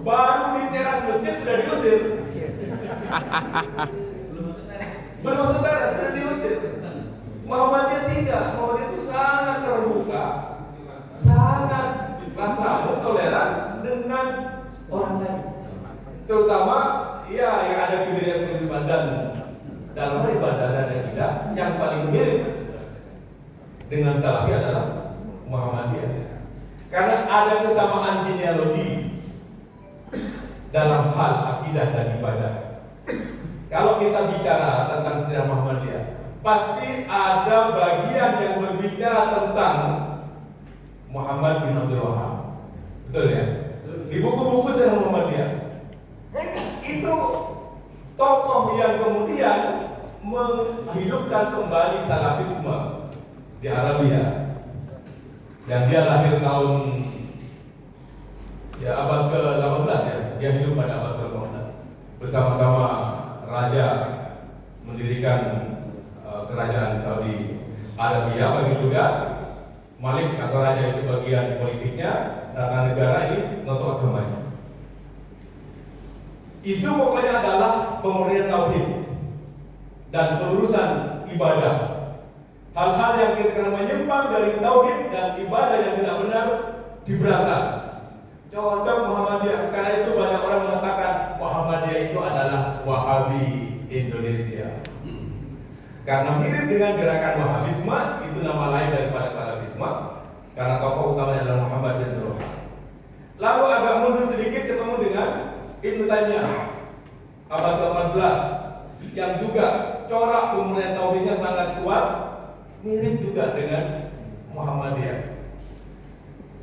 baru di teras masjid sudah diusir. Belum masuk teras sudah diusir. Muhammadiyah tidak, Muhammadiyah itu sangat terbuka, sangat rasa toleran dengan orang lain, terutama ya yang ada kebedaan dan dalam ibadah dan akidah yang paling mirip dengan Salafi adalah Muhammadiyah, karena ada kesamaan genealogi dalam hal akidah dan ibadah. Kalau kita bicara tentang sejarah Muhammadiyah, pasti ada bagian yang berbicara tentang Muhammad bin Abdul Wahab. Betul ya? Di buku-buku sejarah Muhammadiyah itu tokoh yang kemudian menghidupkan kembali Salafisme di Arabia. Dan dia lahir tahun abad ke-18 ya. Dia hidup pada abad ke-18 bersama-sama raja mendirikan kerajaan Saudi Arabia. Bagi tugas Malik atau raja itu bagian politiknya, tata negara ini untuk agamanya. Isu pokoknya adalah pemurnian tauhid dan kelurusan ibadah. Hal-hal yang kira-kira menyimpang dari tauhid dan ibadah yang tidak benar diberantas. Cocok Muhammadiyah, karena itu banyak orang mengatakan Muhammadiyah itu adalah Wahabi Indonesia. Karena mirip dengan gerakan Wahabisme, itu nama lain daripada Salafisme, karena tokoh utamanya adalah Muhammad bin Abdul Wahab. Lalu agak mundur sedikit ketemu dengan Ibnu Taimiyah abad ke-14 yang juga corak pemurnian tauhidnya sangat kuat, mirip juga dengan Muhammadiyah.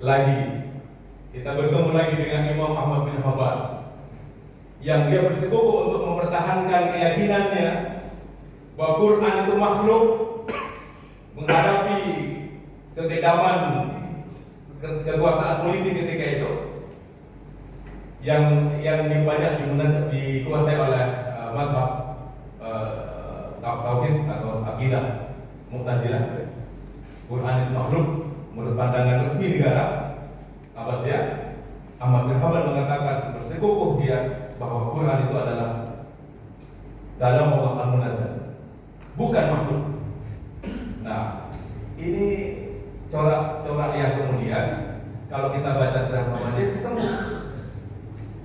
Lagi kita bertemu lagi dengan Imam Ahmad bin Hanbal yang dia bersikukuh untuk mempertahankan keyakinannya bahwa Quran itu makhluk, menghadapi kekejaman kekuasaan politik ketika itu yang banyak dikuasai oleh mazhab tauhid atau akidah Mu'tazilah. Quran itu makhluk menurut pandangan resmi negara Abbasiyah. Ahmad bin Hanbal mengatakan bersikukuh dia bahwa Quran itu adalah dalam Allah al-munazzal, bukan makhluk. Nah, ini corak-corak yang kemudian kalau kita baca sejarah Muhammadiyah ketemu.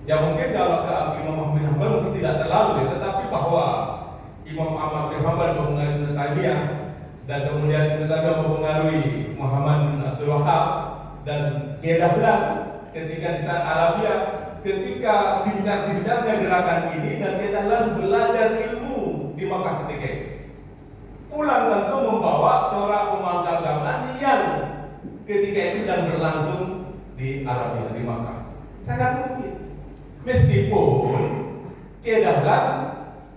Ya mungkin kalau ke Imam Ahmad bin Hanbal mungkin tidak terlalu ya, tetapi bahwa Imam Ahmad bin Hanbal mempengaruhi Ibnu Taimiyah dan kemudian Ibnu Taimiyah mempengaruhi Muhammad bin Abdul Wahab dan Dahlan ketika di saat Arabia, ketika gencar-gencarnya gerakan ini dan Dahlan belajar ilmu di Makkah ketika itu. Pulang tentu membawa corak pemahaman yang ketika itu sedang berlangsung di Arabia, di Makkah. Sangat mungkin. Meskipun Dahlan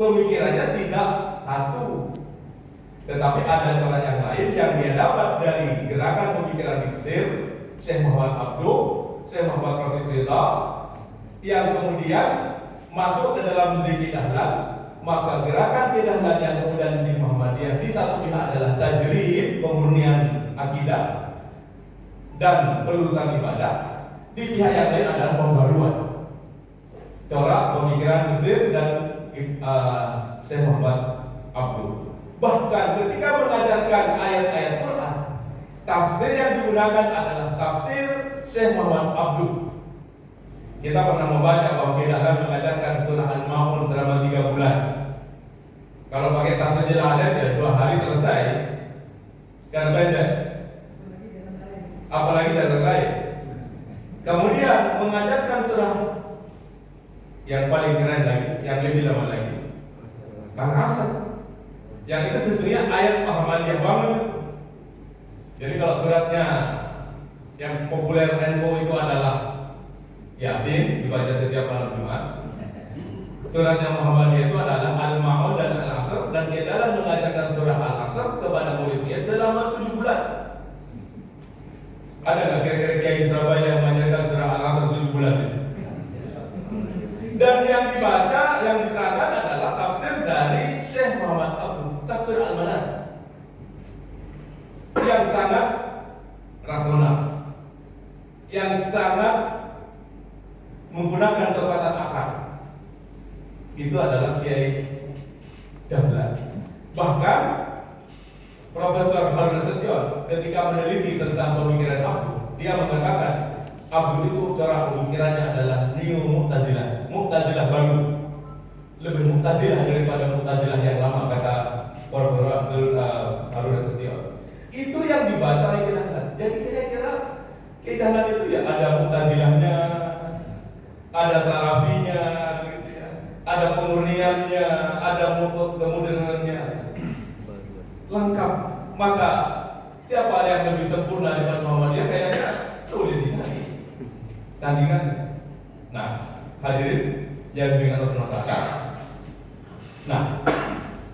pemikirannya tidak satu, tetapi ada corak yang lain yang dia dapat dari gerakan pemikiran di Mesir, Syekh Muhammad Abduh, Syekh Muhammad Rasid Ridha, yang kemudian masuk ke dalam diri Dahlan. Maka gerakan Dahlan yang kemudian menjadi Muhammadiyah di satu pihak adalah tajrid, pemurnian akidah dan pelurusan ibadah, di pihak yang lain adalah pembaruan corak pemikiran Mesir dan Syekh Muhammad Abduh. Bahkan ketika mengajarkan ayat-ayat Quran, tafsir yang digunakan adalah tafsir Syekh Muhammad Abduh. Kita pernah membaca bahwa Dahlan mengajarkan surah Al-Ma'un selama 3 bulan. Kalau pakai tafsir Jalalain ya 2 hari selesai. Karena pendek. Apalagi dari lain. Kemudian mengajarkan surah yang paling keren lagi, yang lebih lama lagi, Al-Asr. Yang itu sesungguhnya ayat Muhammadiyah banget. Jadi kalau suratnya yang populer NU itu adalah Yasin, dibaca setiap malam Jumat. Suratnya Muhammadiyah itu adalah Al-Ma'un dan Al-Asr, dan kita dalam mengajarkan surah Al-Asr kepada muridnya selama 7 bulan. Ada nggak kira-kira kiai Surabaya yang mengajarkan surah Al-Asr 7 bulan? Dan yang dibaca, yang diterangkan adalah tafsir dari Syekh Muhammad Abduh, tafsir Al-Manar, yang sangat rasional, yang sangat menggunakan kekuatan akal. Itu adalah Kiai Dahlan. Bahkan Profesor Harun Nasution ketika meneliti tentang pemikiran Abdul, dia mengatakan Abdul itu cara pemikirannya adalah neo-Mu'tazilah, Mu'tazilah baru, lebih Mu'tazilah daripada Mu'tazilah yang lama, kata Profesor Harun Nasution. Itu yang dibaca oleh Kiai Dahlan. Jadi kira-kira Kiai Dahlan itu ya ada Mu'tazilahnya, ada Salafinya, ada pemurniannya, ada kemodernannya, lengkap. Maka siapa yang lebih sempurna dengan Muhammadiyah kayaknya sulit dicari tandingannya. Nah, hadirin yang dengan Allah. Nah,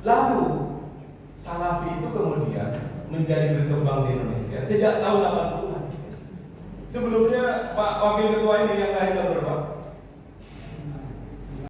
lalu Salafi itu kemudian menjadi berkembang di Indonesia sejak tahun 80-an. Sebelumnya Pak Wakil Ketua ini yang lahir tahun berapa?